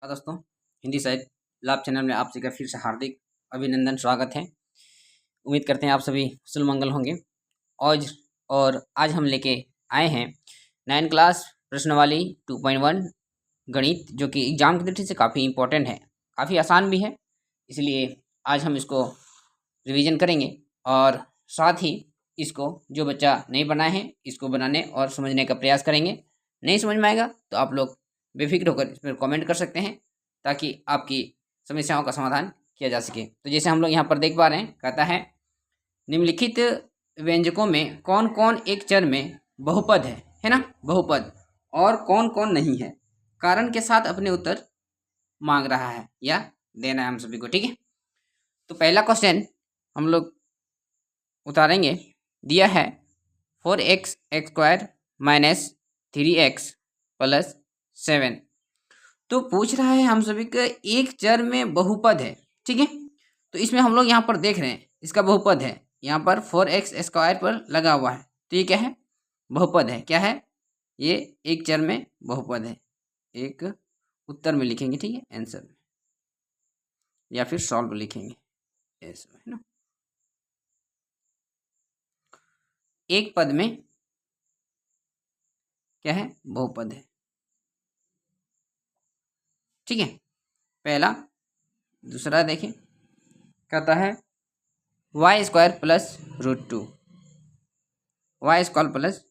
दोस्तों, हिंदी साहित्य लाभ चैनल में आप सभी का फिर से हार्दिक अभिनंदन स्वागत है। उम्मीद करते हैं आप सभी कुशल मंगल होंगे। आज हम लेके आए हैं 9 क्लास प्रश्नवाली 2.1 गणित, जो कि एग्जाम की दृष्टि से काफ़ी इम्पोर्टेंट है, काफ़ी आसान भी है। इसलिए आज हम इसको रिवीजन करेंगे और साथ ही इसको जो बच्चा नहीं बनाए हैं इसको बनाने और समझने का प्रयास करेंगे। नहीं समझ में आएगा तो आप लोग बेफिक्र होकर इस पर कमेंट कर सकते हैं ताकि आपकी समस्याओं का समाधान किया जा सके। तो जैसे हम लोग यहाँ पर देख पा रहे हैं, कहता है निम्नलिखित व्यंजकों में कौन कौन एक चर में बहुपद है ना, बहुपद, और कौन कौन नहीं है, कारण के साथ अपने उत्तर मांग रहा है या देना है हम सभी को। ठीक है, तो पहला क्वेश्चन हम लोग उतारेंगे। दिया है 4x square minus 3x plus 7। तो पूछ रहा है हम सभी का एक चर में बहुपद है। ठीक है, तो इसमें हम लोग यहाँ पर देख रहे हैं इसका बहुपद है, यहाँ पर 4x स्क्वायर पर लगा हुआ है। तो ये क्या है? बहुपद है। क्या है ये? एक चर में बहुपद है। एक उत्तर में लिखेंगे, ठीक है, आंसर में, या फिर सॉल्व लिखेंगे ऐसा, है ना। एक पद में क्या है? बहुपद है। ठीक है, पहला। दूसरा देखें, कहता है Y square plus √2, Y square plus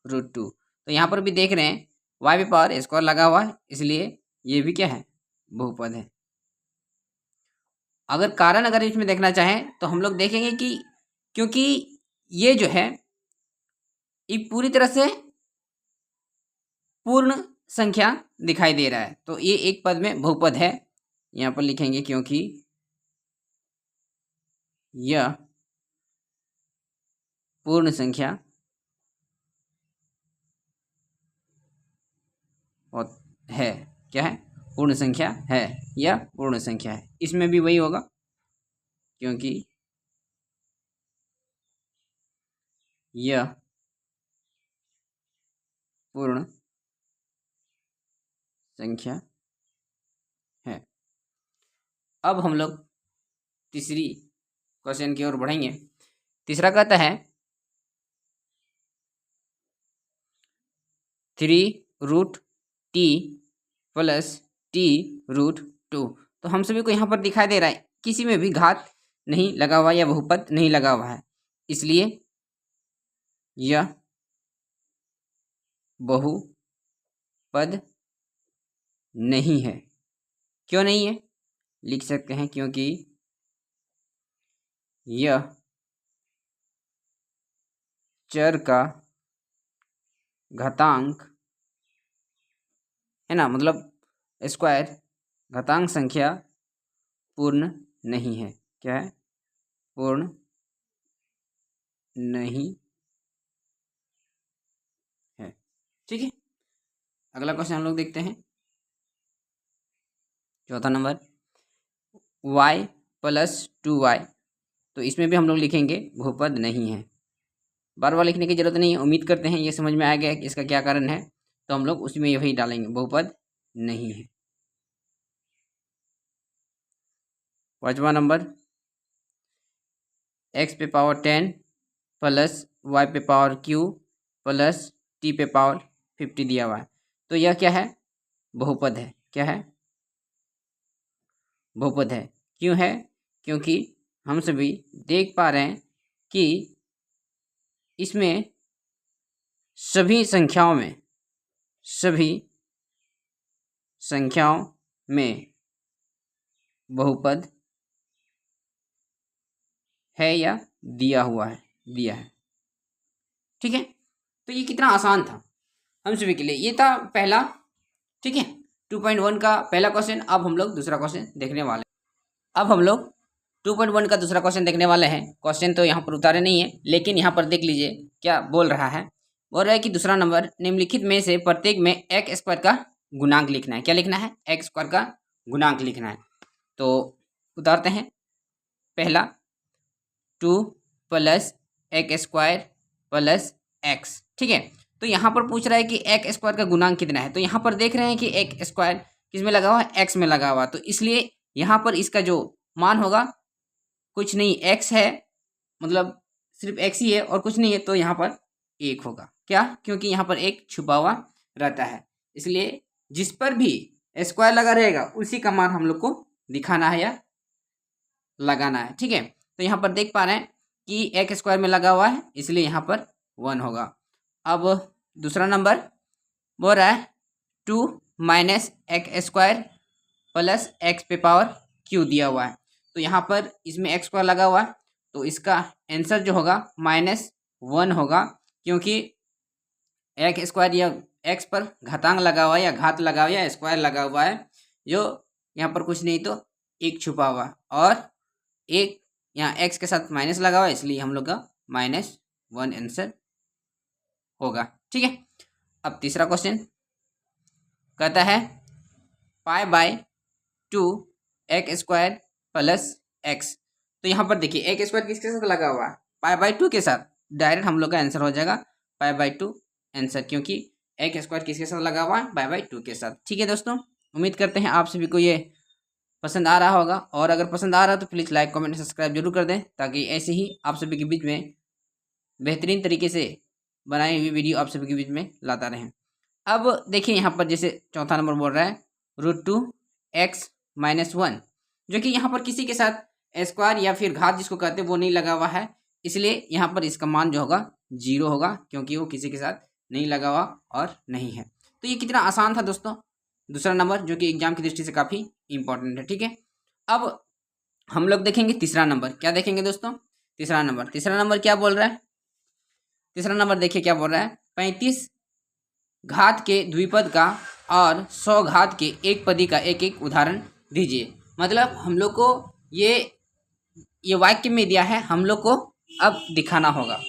√2। तो यहाँ पर भी देख रहे हैं वाई पे पावर स्क्वायर लगा हुआ है, इसलिए ये भी क्या है? बहुपद है। अगर इसमें देखना चाहें तो हम लोग देखेंगे कि क्योंकि ये जो है ये पूरी तरह से पूर्ण संख्या दिखाई दे रहा है, तो ये एक पद में बहुपद है। यहाँ पर लिखेंगे क्योंकि यह पूर्ण संख्या है। क्या है? पूर्ण संख्या है या पूर्ण संख्या है। इसमें भी वही होगा, क्योंकि यह पूर्ण संख्या है। अब हम लोग तीसरी क्वेश्चन की ओर बढ़ेंगे। तीसरा कहता है 3√t प्लस t√2। तो हम सभी को यहाँ पर दिखाई दे रहा है किसी में भी घात नहीं लगा हुआ या बहुपद नहीं लगा हुआ है, इसलिए यह बहुपद नहीं है। क्यों नहीं है? लिख सकते हैं क्योंकि यह चर का घातांक है ना, मतलब स्क्वायर घातांक संख्या पूर्ण नहीं है। क्या है? पूर्ण नहीं है। ठीक है, अगला क्वेश्चन हम लोग देखते हैं। चौथा नंबर y प्लस 2y। तो इसमें भी हम लोग लिखेंगे बहुपद नहीं है। बार बार लिखने की जरूरत नहीं है। उम्मीद करते हैं ये समझ में आ गया कि इसका क्या कारण है, तो हम लोग उसमें यही डालेंगे, बहुपद नहीं है। पांचवा नंबर x पे पावर 10 प्लस y पे पावर q प्लस t पे पावर 50 दिया हुआ है। तो यह क्या है? बहुपद है। क्या है? बहुपद है। क्यों है? क्योंकि हम सभी देख पा रहे हैं कि इसमें सभी संख्याओं में बहुपद है या दिया हुआ है, दिया है। ठीक है, तो ये कितना आसान था हम सभी के लिए। ये था पहला, ठीक है, 2.1 का पहला क्वेश्चन। अब हम लोग दूसरा क्वेश्चन देखने वाले हैं। अब हम लोग 2.1 का दूसरा क्वेश्चन देखने वाले हैं। क्वेश्चन तो यहाँ पर उतारे नहीं है, लेकिन यहाँ पर देख लीजिए क्या बोल रहा है। बोल रहा है कि दूसरा नंबर निम्नलिखित में से प्रत्येक में x स्क्वायर का गुणांक लिखना है। क्या लिखना है? x स्क्वायर का गुणांक लिखना है। तो उतारते हैं। पहला 2 plus x square plus x। ठीक है, तो यहाँ पर पूछ रहा है कि x स्क्वायर का गुणांक कितना है। तो यहाँ पर देख रहे हैं कि x स्क्वायर किस में लगा हुआ है, एक्स में लगा हुआ, तो इसलिए यहाँ पर इसका जो मान होगा कुछ नहीं, एक्स है, मतलब सिर्फ एक्स ही है और कुछ नहीं है, तो यहाँ पर 1 होगा। क्या, क्योंकि यहाँ पर 1 छुपा हुआ रहता है, इसलिए जिस पर भी स्क्वायर लगा रहेगा उसी का मान हम लोग को दिखाना है या लगाना है। ठीक है, तो यहाँ पर देख पा रहे हैं कि एक स्क्वायर में लगा हुआ है, इसलिए यहाँ पर 1 होगा। अब दूसरा नंबर बोल रहा है 2 minus x square plus x पे पावर क्यू दिया हुआ है, तो यहाँ पर इसमें एक्स स्क्वायर लगा हुआ है, तो इसका आंसर जो होगा -1 होगा, क्योंकि एक स्क्वायर या एक्स पर घातांक लगा हुआ है या घात लगा हुआ है या स्क्वायर लगा हुआ है, जो यहाँ पर कुछ नहीं तो 1 छुपा हुआ, और 1 यहाँ एक्स के साथ माइनस लगा हुआ है, इसलिए हम लोग का -1 आंसर होगा। ठीक है, अब तीसरा क्वेश्चन कहता है π/2 एक्स स्क्वायर प्लस एक्स, तो यहाँ पर देखिए एक स्क्वायर किसके साथ लगा हुआ है, π/2 के साथ, डायरेक्ट हम लोग का आंसर हो जाएगा π/2 आंसर, क्योंकि एक स्क्वायर किसके साथ लगा हुआ है, π/2 के साथ। ठीक है दोस्तों, उम्मीद करते हैं आप सभी को ये पसंद आ रहा होगा, और अगर पसंद आ रहा है तो प्लीज़ लाइक कमेंट सब्सक्राइब जरूर कर दें, ताकि ऐसे ही आप सभी के बीच में बेहतरीन तरीके से बनाई हुई वीडियो आप सभी के बीच में लाता रहें। अब देखिए यहाँ पर जैसे चौथा नंबर बोल रहा है √2x - 1, जो कि यहाँ पर किसी के साथ स्क्वायर या फिर घात जिसको कहते हैं वो नहीं लगा हुआ है, इसलिए यहाँ पर इसका मान जो होगा 0 होगा, क्योंकि वो किसी के साथ नहीं लगा हुआ और नहीं है। तो ये कितना आसान था दोस्तों, दूसरा नंबर, जो कि एग्जाम की दृष्टि से काफ़ी इंपॉर्टेंट है। ठीक है, अब हम लोग देखेंगे तीसरा नंबर, क्या देखेंगे दोस्तों, तीसरा नंबर क्या बोल रहा है, तीसरा नंबर देखिए क्या बोल रहा है, 35 घात के द्विपद का और 100 घात के एक पदी का एक एक उदाहरण दीजिए। मतलब हम लोग को ये वाक्य में दिया है, हम लोग को अब दिखाना होगा।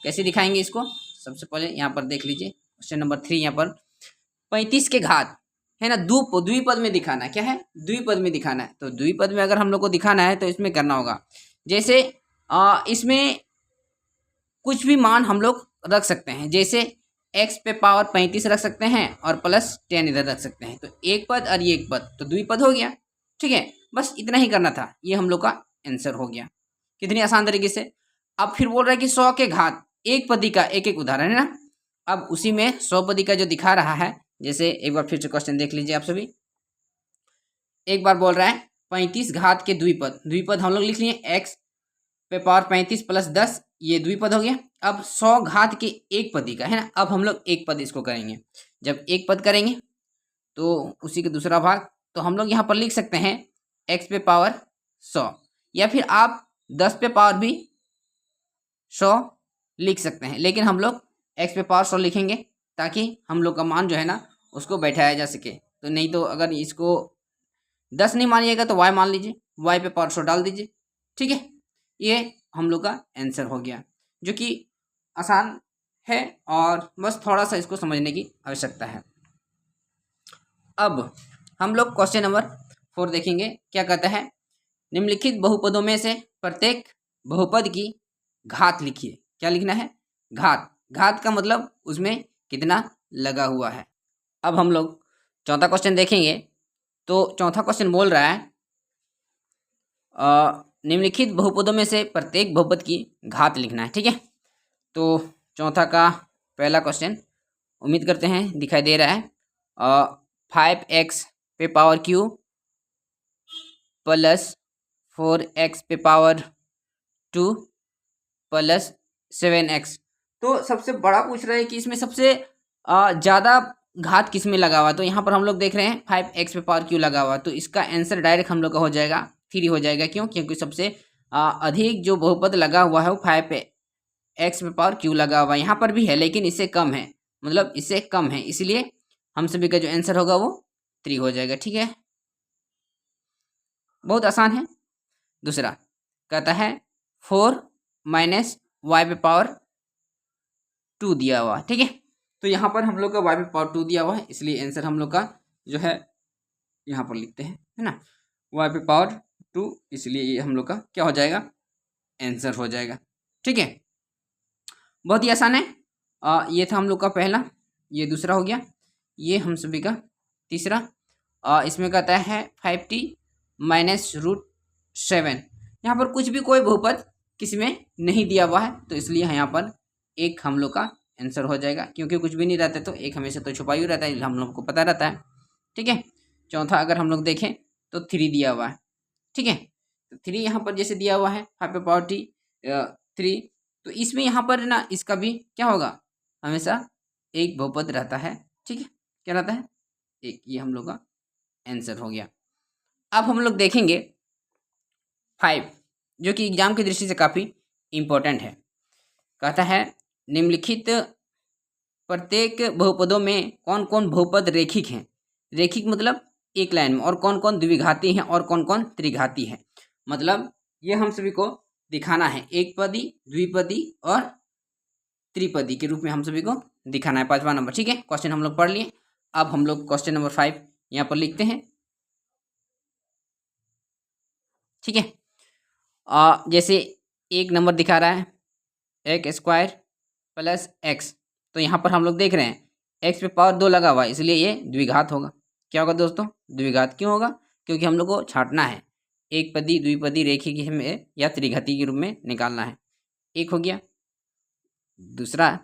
कैसे दिखाएंगे इसको, सबसे पहले यहाँ पर देख लीजिए क्वेश्चन नंबर 3, यहाँ पर 35 के घात है ना, द्विपद में दिखाना है, क्या है, द्विपद में दिखाना है। तो द्विपद में अगर हम लोग को दिखाना है तो इसमें करना होगा, जैसे इसमें कुछ भी मान हम लोग रख सकते हैं, जैसे x पे पावर 35 रख सकते हैं और +10 इधर रख सकते हैं, तो एक पद और ये एक पद, तो द्विपद हो गया। ठीक है, बस इतना ही करना था, ये हम लोग का आंसर हो गया, कितनी आसान तरीके से। अब फिर बोल रहा है कि 100 के घात एक पदी का एक एक उदाहरण है ना, अब उसी में 100 पदी का जो दिखा रहा है, जैसे एक बार फिर से क्वेश्चन देख लीजिए आप सभी, एक बार बोल रहा है 35 घात के द्विपद हम लोग लिख लिए, x पे पावर 35 + 10, ये द्विपद हो गया। अब 100 घात के एक पदी का है ना, अब हम लोग एक पद इसको करेंगे, जब एक पद करेंगे तो उसी के दूसरा भाग, तो हम लोग यहाँ पर लिख सकते हैं x पे पावर 100, या फिर आप 10 पे पावर भी 100 लिख सकते हैं, लेकिन हम लोग x पे पावर 100 लिखेंगे ताकि हम लोग का मान जो है ना उसको बैठाया जा सके। तो नहीं तो अगर इसको 10 नहीं मानिएगा तो y मान लीजिए, y पे पावर 100 डाल दीजिए। ठीक है, ये हम लोग का आंसर हो गया, जो कि आसान है और बस थोड़ा सा इसको समझने की आवश्यकता है। अब हम लोग क्वेश्चन नंबर 4 देखेंगे, क्या कहता है, निम्नलिखित बहुपदों में से प्रत्येक बहुपद की घात लिखिए। क्या लिखना है, घात का मतलब उसमें कितना लगा हुआ है। अब हम लोग चौथा क्वेश्चन देखेंगे, तो चौथा क्वेश्चन बोल रहा है निम्नलिखित बहुपदों में से प्रत्येक बहुपद की घात लिखना है। ठीक है, तो चौथा का पहला क्वेश्चन उम्मीद करते हैं दिखाई दे रहा है, 5x पे पावर क्यू प्लस 4x पे पावर 2 प्लस 7x, तो सबसे बड़ा पूछ रहा है कि इसमें सबसे ज़्यादा घात किस में लगा हुआ, तो यहाँ पर हम लोग देख रहे हैं 5x पे पावर क्यू लगा हुआ, तो इसका आंसर डायरेक्ट हम लोग का हो जाएगा 3 हो जाएगा। क्यों, क्योंकि सबसे अधिक जो बहुपद लगा हुआ है वो 5x पे पावर क्यू लगा हुआ है, यहाँ पर भी है लेकिन इससे कम है, मतलब इससे कम है, इसलिए हम सभी का जो आंसर होगा वो 3 हो जाएगा। ठीक है, बहुत आसान है। दूसरा कहता है 4 माइनस y पे पावर 2 दिया हुआ। ठीक है, तो यहाँ पर हम लोग का y पे पावर 2 दिया हुआ है, इसलिए आंसर हम लोग का जो है यहाँ पर लिखते हैं, है ना, y पे पावर 2, इसलिए ये हम लोग का क्या हो जाएगा, आंसर हो जाएगा। ठीक है, बहुत ही आसान है। ये था हम लोग का पहला, ये दूसरा हो गया, ये हम सभी का तीसरा। इसमें कहता है 5t माइनस √7। यहाँ पर कुछ भी कोई बहुपद किसी में नहीं दिया हुआ है, तो इसलिए यहाँ पर एक हम लोग का आंसर हो जाएगा, क्योंकि कुछ भी नहीं रहता तो एक हमेशा तो छुपा ही रहता है, हम लोग को पता रहता है। ठीक है, चौथा अगर हम लोग देखें तो 3 दिया हुआ है। ठीक है, तो 3 यहाँ पर जैसे दिया हुआ है 5 3, तो इसमें यहाँ पर ना इसका भी क्या होगा, हमेशा एक बहुपद रहता है। ठीक है, क्या रहता है, एक। ये हम लोग का आंसर हो गया। अब हम लोग देखेंगे 5, जो कि एग्जाम की दृष्टि से काफ़ी इम्पोर्टेंट है। कहता है निम्नलिखित प्रत्येक बहुपदों में कौन कौन बहुपद रेखिक हैं। रेखिक मतलब एक लाइन में, और कौन कौन द्विघाती हैं और कौन कौन त्रिघाती है। मतलब ये हम सभी को दिखाना है, एक पदी, द्विपदी और त्रिपदी के रूप में हम सभी को दिखाना है। 5वां नंबर। ठीक है, क्वेश्चन हम लोग पढ़ लिए। अब हम लोग क्वेश्चन नंबर 5 यहाँ पर लिखते हैं। ठीक है, जैसे एक नंबर दिखा रहा है x² + x, तो यहाँ पर हम लोग देख रहे हैं x पे पावर 2 लगा हुआ है, इसलिए ये द्विघात होगा। क्या होगा दोस्तों, द्विघात। क्यों होगा, क्योंकि हम लोग को छांटना है, एक पदी, द्विपदी, रेखिक में या त्रिघाती के रूप में निकालना है। एक हो गया। दूसरा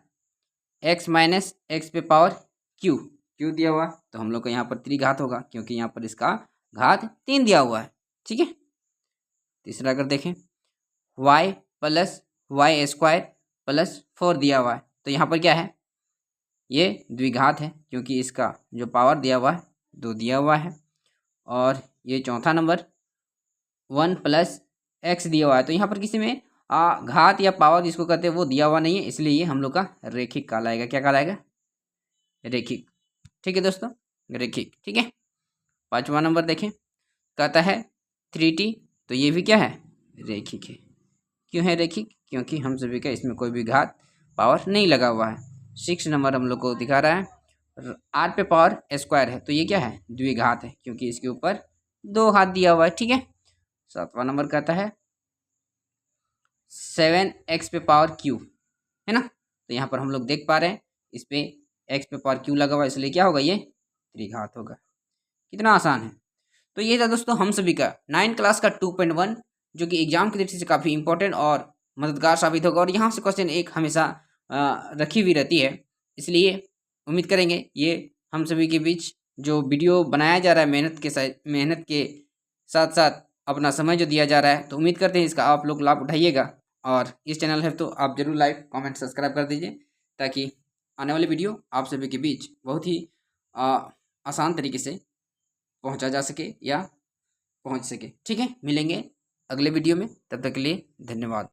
x - x पे पावर q दिया हुआ, तो हम लोग को यहाँ पर त्रिघात होगा, क्योंकि यहाँ पर इसका घात 3 दिया हुआ है। ठीक है। तीसरा अगर देखें y + y² + 4 दिया हुआ है, तो यहाँ पर क्या है, ये द्विघात है, क्योंकि इसका जो पावर दिया हुआ है 2 दिया हुआ है। और ये चौथा नंबर 1 + x दिया हुआ है, तो यहाँ पर किसी में घात या पावर जिसको कहते हैं वो दिया हुआ नहीं है, इसलिए ये हम लोग का रेखिक कहलाएगा। क्या कहलाएगा, रेखिक। ठीक है दोस्तों, रेखिक। ठीक है। 5वां नंबर देखें, कहता है 3t, तो ये भी क्या है, रेखिक है। क्यों है रेखिक, क्योंकि हम सभी का इसमें कोई भी घात पावर नहीं लगा हुआ है। 6 नंबर हम लोग को दिखा रहा है r पे पावर स्क्वायर है, तो ये क्या है, द्विघात है, क्योंकि इसके ऊपर 2 हाथ दिया हुआ है। ठीक है। 7वां नंबर कहता है 7x पे पावर q, है ना, तो यहाँ पर हम लोग देख पा रहे हैं इस पे x पे पावर q लगा हुआ है, इसलिए क्या होगा, ये त्रिघात होगा। कितना आसान है। तो ये था दोस्तों हम सभी का 9 क्लास का 2.1, जो कि एग्जाम की दृष्टि से काफ़ी इंपॉर्टेंट और मददगार साबित होगा। और यहाँ से क्वेश्चन एक हमेशा रखी हुई रहती है, इसलिए उम्मीद करेंगे ये हम सभी के बीच जो वीडियो बनाया जा रहा है मेहनत के साथ साथ अपना समय जो दिया जा रहा है, तो उम्मीद करते हैं इसका आप लोग लाभ उठाइएगा। और इस चैनल है तो आप जरूर लाइक, कमेंट, सब्सक्राइब कर दीजिए, ताकि आने वाली वीडियो आप सभी के बीच बहुत ही आसान तरीके से पहुंचा जा सके या पहुंच सके। ठीक है, मिलेंगे अगले वीडियो में, तब तक के लिए धन्यवाद।